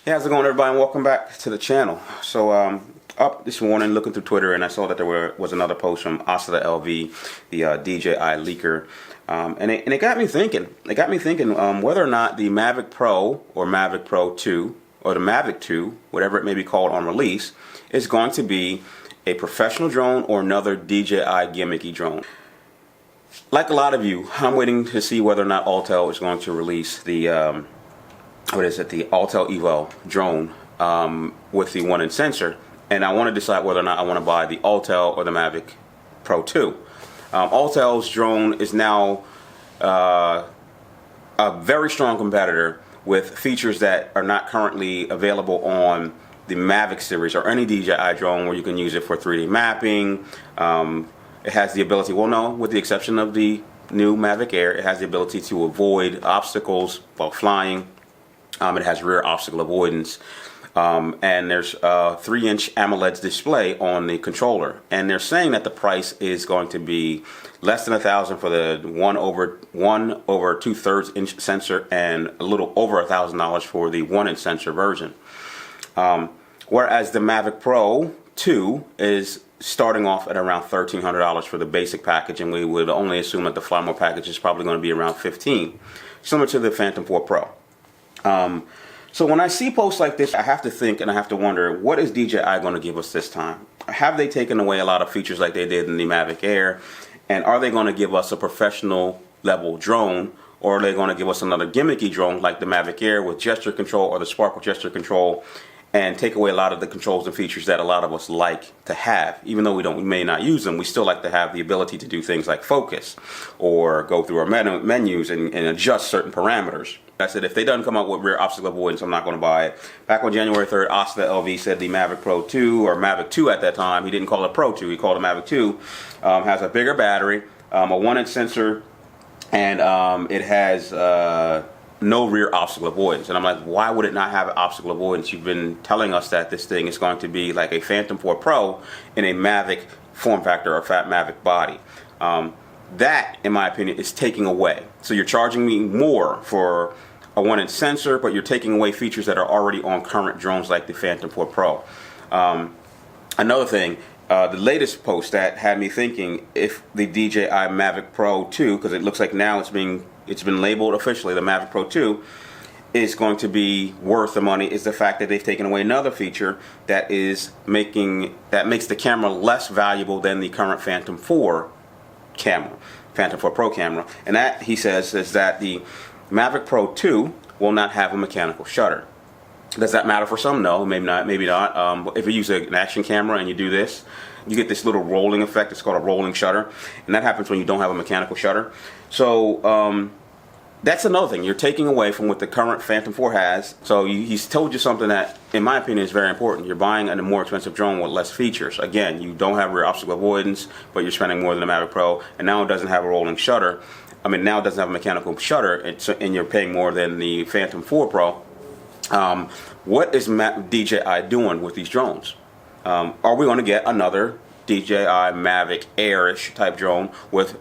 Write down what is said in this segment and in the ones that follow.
Hey, how's it going, everybody, and welcome back to the channel. So, up this morning looking through Twitter, and I saw that there was another post from Autel Evo, the DJI leaker, and it got me thinking. It got me thinking whether or not the Mavic Pro or Mavic Pro 2 or the Mavic 2, whatever it may be called on release, is going to be a professional drone or another DJI gimmicky drone. Like a lot of you, I'm waiting to see whether or not Autel is going to release the the Autel Evo drone with the one-inch sensor, and I want to decide whether or not I want to buy the Autel or the Mavic Pro 2. Autel's drone is now a very strong competitor with features that are not currently available on the Mavic series or any DJI drone, where you can use it for 3D mapping. It has the ability, well, no, with the exception of the new Mavic Air, it has the ability to avoid obstacles while flying. It has rear obstacle avoidance, and there's a 3-inch AMOLED display on the controller. And they're saying that the price is going to be less than $1,000 for the 1 over 2/3 inch sensor, and a little over $1,000 for the 1-inch sensor version. Whereas the Mavic Pro 2 is starting off at around $1,300 for the basic package, and we would only assume that the Fly More package is probably going to be around $1,500, similar to the Phantom 4 Pro. So when I see posts like this, I have to think and I have to wonder, what is DJI going to give us this time? Have they taken away a lot of features like they did in the Mavic Air? And are they going to give us a professional level drone? Or are they going to give us another gimmicky drone like the Mavic Air with gesture control, or the Spark with gesture control, and take away a lot of the controls and features that a lot of us like to have? Even though we may not use them, we still like to have the ability to do things like focus or go through our menus and adjust certain parameters. I said, if they don't come out with rear obstacle avoidance, I'm not going to buy it. Back on January 3rd, Autel Evo said the Mavic Pro 2, or Mavic 2 at that time, he didn't call it Pro 2, he called it Mavic 2, has a bigger battery, a 1-inch sensor, and it has no rear obstacle avoidance. And I'm like, why would it not have obstacle avoidance? You've been telling us that this thing is going to be like a Phantom 4 Pro in a Mavic form factor or fat Mavic body. That, in my opinion, is taking away. So you're charging me more for a 1-inch sensor, but you're taking away features that are already on current drones like the Phantom 4 Pro. Another thing, the latest post that had me thinking, if the DJI Mavic Pro 2, because it looks like now it's been labeled officially the Mavic Pro 2, is going to be worth the money, is the fact that they've taken away another feature that makes the camera less valuable than the current Phantom 4 camera, Phantom 4 Pro camera. And that, he says, is that the Mavic Pro 2 will not have a mechanical shutter. Does that matter for some? No, maybe not. Maybe not. If you use an action camera and you do this, you get this little rolling effect. It's called a rolling shutter, and that happens when you don't have a mechanical shutter. So that's another thing. You're taking away from what the current Phantom 4 has. So he's told you something that, in my opinion, is very important. You're buying a more expensive drone with less features. Again, you don't have rear obstacle avoidance, but you're spending more than the Mavic Pro, and now it doesn't have a rolling shutter. Now it doesn't have a mechanical shutter, and you're paying more than the Phantom 4 Pro. What is DJI doing with these drones? Are we going to get another DJI Mavic Air-ish type drone with,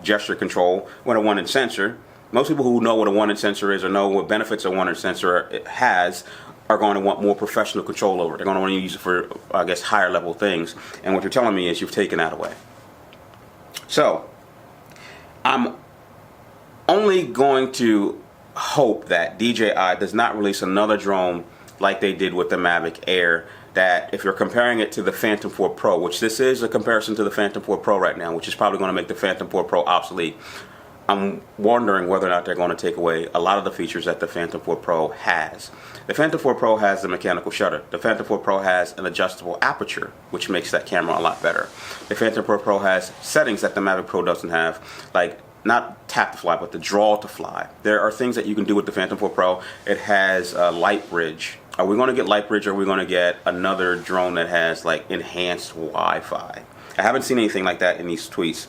gesture control with a 1-inch sensor? Most people who know what a 1-inch sensor is or know what benefits a 1-inch sensor has are going to want more professional control over it. They're going to want to use it for, I guess, higher level things. And what you're telling me is you've taken that away. So, I'm only going to hope that DJI does not release another drone like they did with the Mavic Air, that if you're comparing it to the Phantom 4 Pro, which this is a comparison to the Phantom 4 Pro right now, which is probably going to make the Phantom 4 Pro obsolete, I'm wondering whether or not they're going to take away a lot of the features that the Phantom 4 Pro has. The Phantom 4 Pro has the mechanical shutter. The Phantom 4 Pro has an adjustable aperture, which makes that camera a lot better. The Phantom 4 Pro has settings that the Mavic Pro doesn't have, like not tap to fly, but the draw to fly. There are things that you can do with the Phantom 4 Pro. It has a light bridge. Are we going to get light bridge, or are we going to get another drone that has like enhanced Wi-Fi? I haven't seen anything like that in these tweets.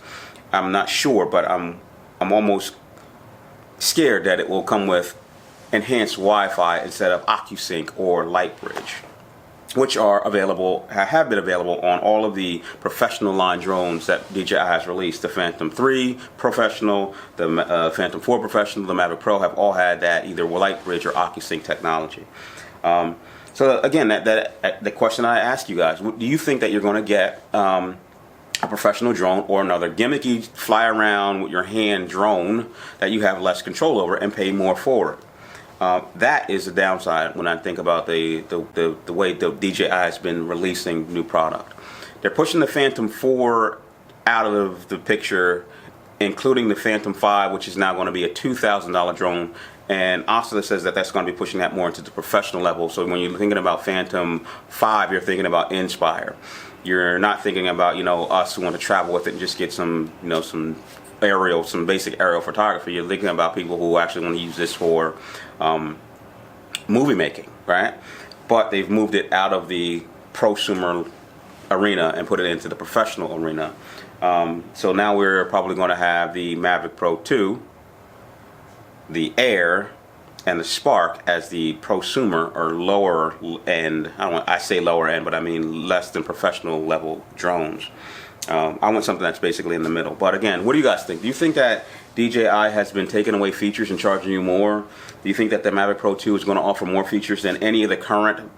I'm not sure, but I'm almost scared that it will come with enhanced Wi-Fi instead of OcuSync or light bridge. which are available, have been available on all of the professional line drones that DJI has released. The Phantom 3 Professional, the Phantom 4 Professional, the Mavic Pro have all had that either light bridge or OcuSync technology. So again, the question I ask you guys, do you think that you're going to get a professional drone or another gimmicky fly around with your hand drone that you have less control over and pay more for it? That is the downside when I think about the way the DJI has been releasing new product. They're pushing the Phantom 4 out of the picture, including the Phantom 5, which is now going to be a $2,000 drone. And Autel says that that's going to be pushing that more into the professional level. So when you're thinking about Phantom 5, you're thinking about Inspire. You're not thinking about, us who want to travel with it and just get some, some basic aerial photography. You're thinking about people who actually want to use this for movie making, right? But they've moved it out of the prosumer arena and put it into the professional arena. So now we're probably going to have the Mavic Pro 2, the Air, and the Spark as the prosumer or lower end. I say lower end, but I mean less than professional level drones. I want something that's basically in the middle. But again, what do you guys think? Do you think that DJI has been taking away features and charging you more? Do you think that the Mavic Pro 2 is going to offer more features than any of the current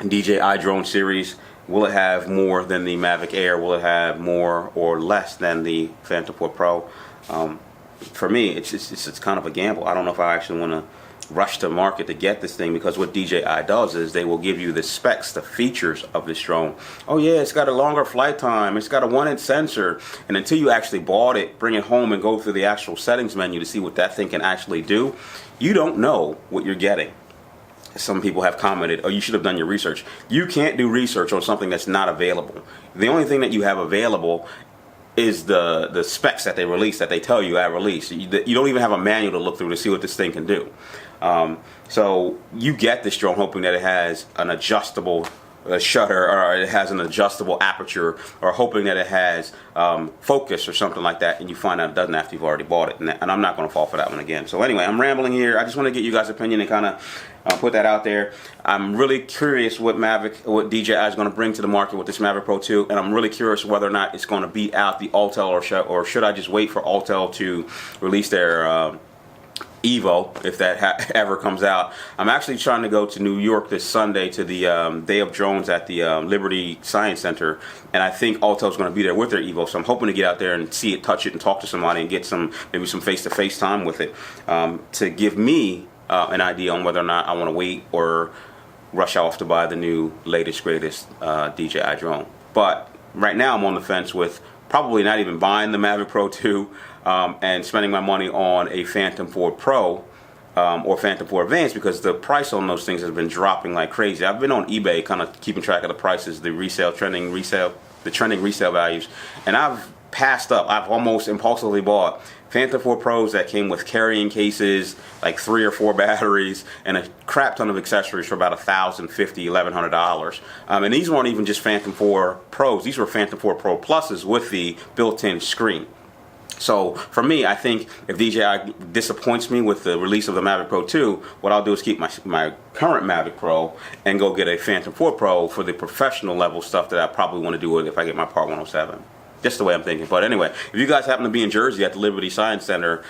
DJI drone series? Will it have more than the Mavic Air? Will it have more or less than the Phantom 4 Pro? For me, it's kind of a gamble. I don't know if I actually want to rush to market to get this thing, because what DJI does is they will give you the specs, the features of this drone. Oh yeah, it's got a longer flight time, it's got a 1-inch sensor, and until you actually bought it, bring it home and go through the actual settings menu to see what that thing can actually do, you don't know what you're getting. Some people have commented, oh, you should have done your research. You can't do research on something that's not available. The only thing that you have available is the specs that they release, that they tell you at release. You don't even have a manual to look through to see what this thing can do. So you get this drone hoping that it has an adjustable shutter, or it has an adjustable aperture, or hoping that it has focus or something like that, and you find out it doesn't after you've already bought it. And I'm not going to fall for that one again. So anyway, I'm rambling here. I just want to get you guys' opinion and kind of put that out there. I'm really curious what DJI is going to bring to the market with this Mavic Pro 2, and I'm really curious whether or not it's going to beat out the Autel, or should I just wait for Autel to release their Evo, if that ever comes out. I'm actually trying to go to New York this Sunday to the Day of Drones at the Liberty Science Center, and I think Autel's going to be there with their Evo, so I'm hoping to get out there and see it, touch it, and talk to somebody and get maybe some face-to-face time with it to give me an idea on whether or not I want to wait or rush off to buy the new latest greatest DJI drone. But right now I'm on the fence with probably not even buying the Mavic Pro 2 and spending my money on a Phantom 4 Pro or Phantom 4 Advanced, because the price on those things has been dropping like crazy. I've been on eBay kind of keeping track of the prices, the trending resale values, and I've passed up. I've almost impulsively bought Phantom 4 Pros that came with carrying cases, like 3 or 4 batteries, and a crap ton of accessories for about $1,050, $1,100. And these weren't even just Phantom 4 Pros. These were Phantom 4 Pro Pluses with the built-in screen. So for me, I think if DJI disappoints me with the release of the Mavic Pro 2, what I'll do is keep my current Mavic Pro and go get a Phantom 4 Pro for the professional level stuff that I probably want to do with if I get my Part 107. Just the way I'm thinking. But anyway, if you guys happen to be in Jersey at the Liberty Science Center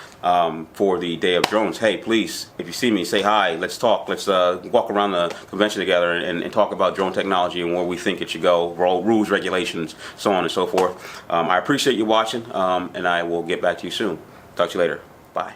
for the Day of Drones, hey, please, if you see me, say hi. Let's talk. Let's walk around the convention together and talk about drone technology and where we think it should go, rules, regulations, so on and so forth. I appreciate you watching, and I will get back to you soon. Talk to you later. Bye.